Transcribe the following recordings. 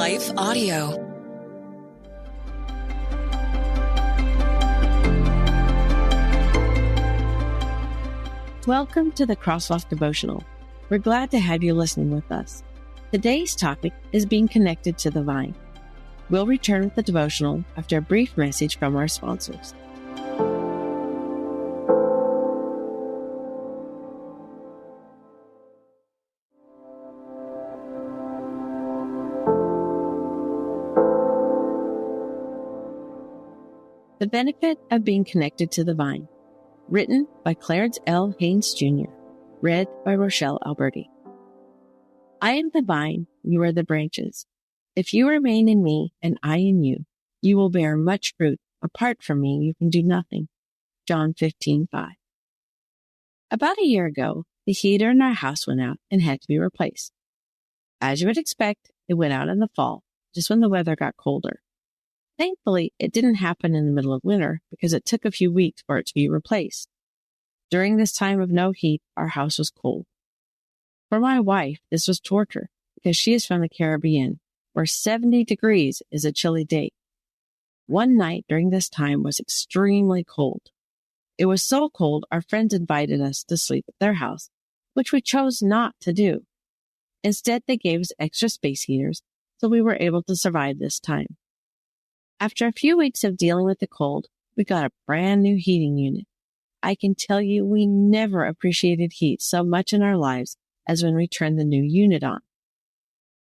Life Audio. Welcome to the Crosswalk Devotional. We're glad to have you listening with us. Today's topic is being connected to the vine. We'll return with the devotional after a brief message from our sponsors. The Benefit of Being Connected to the Vine. Written by Clarence L. Haynes, Jr. Read by Rochelle Alberti. I am the vine, you are the branches. If you remain in me and I in you, you will bear much fruit. Apart from me, you can do nothing. John 15:5. About a year ago, the heater in our house went out and had to be replaced. As you would expect, it went out in the fall, just when the weather got colder. Thankfully, it didn't happen in the middle of winter because it took a few weeks for it to be replaced. During this time of no heat, our house was cold. For my wife, this was torture because she is from the Caribbean, where 70 degrees is a chilly day. One night during this time was extremely cold. It was so cold, our friends invited us to sleep at their house, which we chose not to do. Instead, they gave us extra space heaters, so we were able to survive this time. After a few weeks of dealing with the cold, we got a brand new heating unit. I can tell you we never appreciated heat so much in our lives as when we turned the new unit on.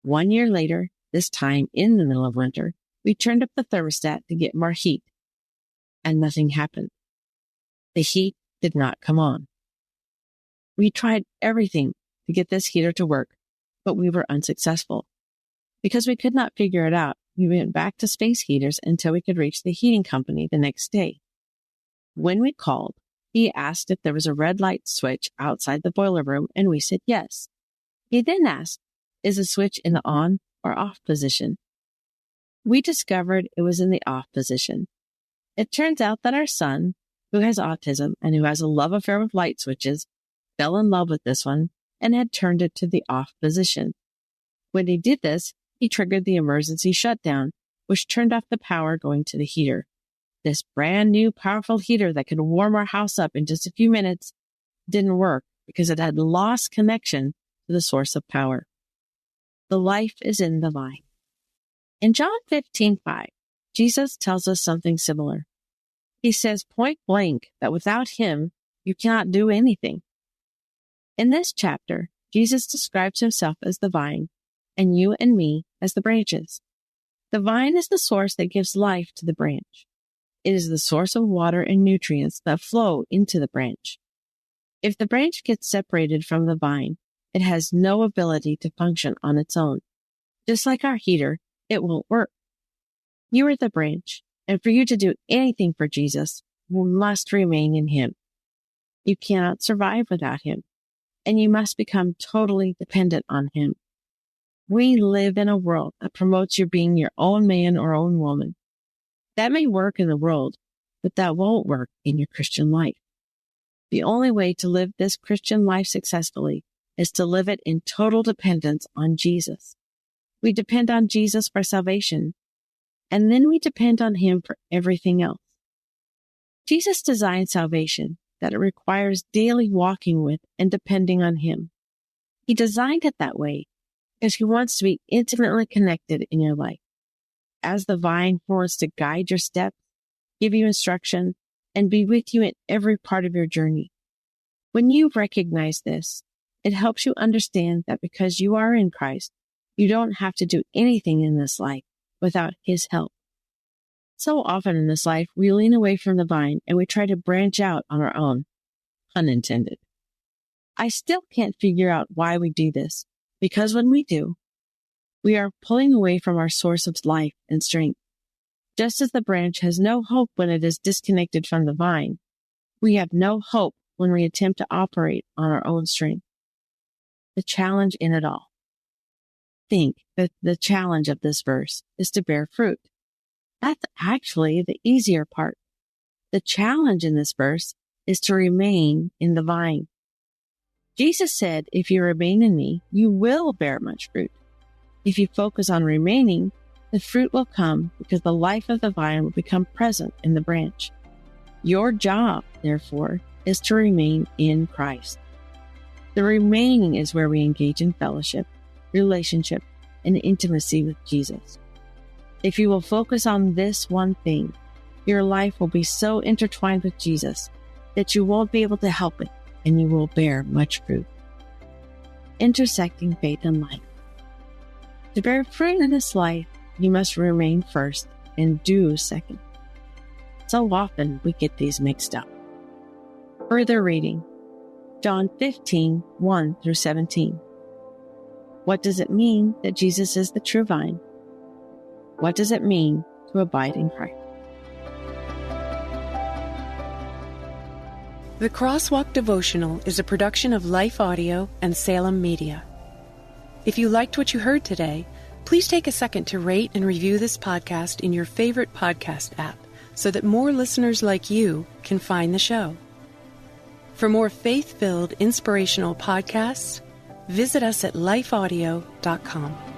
1 year later, this time in the middle of winter, we turned up the thermostat to get more heat, and nothing happened. The heat did not come on. We tried everything to get this heater to work, but we were unsuccessful. Because we could not figure it out, we went back to space heaters until we could reach the heating company the next day. When we called, he asked if there was a red light switch outside the boiler room, and we said yes. He then asked, is the switch in the on or off position? We discovered it was in the off position. It turns out that our son, who has autism and who has a love affair with light switches, fell in love with this one and had turned it to the off position. When he did this, he triggered the emergency shutdown, which turned off the power going to the heater. This brand new powerful heater that could warm our house up in just a few minutes didn't work because it had lost connection to the source of power. The life is in the vine. In John 15:5, Jesus tells us something similar. He says point blank that without him, you cannot do anything. In this chapter, Jesus describes himself as the vine, and you and me as the branches. The vine is the source that gives life to the branch. It is the source of water and nutrients that flow into the branch. If the branch gets separated from the vine, it has no ability to function on its own. Just like our heater, it won't work. You are the branch, and for you to do anything for Jesus, you must remain in him. You cannot survive without him, and you must become totally dependent on him. We live in a world that promotes you being your own man or own woman. That may work in the world, but that won't work in your Christian life. The only way to live this Christian life successfully is to live it in total dependence on Jesus. We depend on Jesus for salvation, and then we depend on him for everything else. Jesus designed salvation that it requires daily walking with and depending on him. He designed it that way because he wants to be intimately connected in your life. As the vine, he wants to guide your steps, give you instruction, and be with you in every part of your journey. When you recognize this, it helps you understand that because you are in Christ, you don't have to do anything in this life without his help. So often in this life, we lean away from the vine and we try to branch out on our own, unintended. I still can't figure out why we do this, because when we do, we are pulling away from our source of life and strength. Just as the branch has no hope when it is disconnected from the vine, we have no hope when we attempt to operate on our own strength. The challenge in it all. Think that the challenge of this verse is to bear fruit. That's actually the easier part. The challenge in this verse is to remain in the vine. Jesus said, if you remain in me, you will bear much fruit. If you focus on remaining, the fruit will come because the life of the vine will become present in the branch. Your job, therefore, is to remain in Christ. The remaining is where we engage in fellowship, relationship, and intimacy with Jesus. If you will focus on this one thing, your life will be so intertwined with Jesus that you won't be able to help it, and you will bear much fruit. Intersecting faith and life. To bear fruit in this life, you must remain first and do second. So often we get these mixed up. Further reading, John 15, 1 through 17. What does it mean that Jesus is the true vine? What does it mean to abide in Christ? The Crosswalk Devotional is a production of Life Audio and Salem Media. If you liked what you heard today, please take a second to rate and review this podcast in your favorite podcast app so that more listeners like you can find the show. For more faith-filled, inspirational podcasts, visit us at lifeaudio.com.